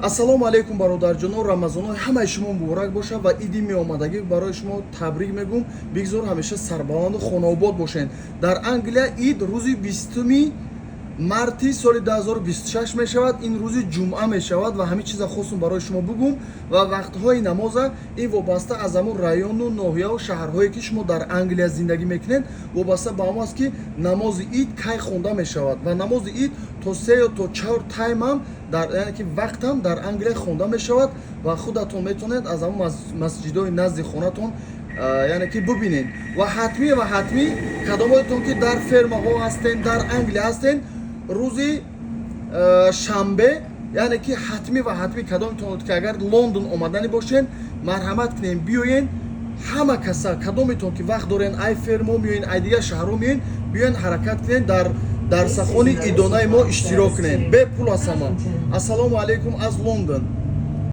Ассалому алейкум бародарҷоно, рамазонои ҳамаи шумо муборак бошад ва иди меомадагӣ барои шумо табрик мегӯм. Бигзор ҳамеша сарбаланду хонаобод бошед. Дар Англия ид рӯзи 20 марти соли 2026 мешавад. Ин рӯзи ҷумъа мешавад ва ҳамин чиза хостум барои шумо бигӯм ва вақтҳои намоза ин вобаста аз ҳамун району ноҳияу шаҳрҳое ки шумо дар Англия зиндагӣ мекунед вобаста ба ҳам аст ки намози ид кай хонда мешавад ва намози ид то 3 ё то 4 таймам яъне ки вақтам дар Англия хонда мешавад ва худатон метавонед аз ҳамун масҷидои назди хонатон яъне ки бубинед. Ва ҳатмӣ кадомоятон ки дар фермаҳо ҳастен, дар Англия ҳастен, рӯзи шанбе яъне ки ҳатмӣ кадометон ки агар Лондон омадани бошен марҳамат кунен биёен. Ҳама каса кадометон ки вақт дорен ай фермо меоен, ай дигар шаҳрҳо меоен, биёен ҳаракат кунен дар дарсахони идонаи мо иштирок кунен. Бепул ҳастам. Ассалому алейкум аз Лондон.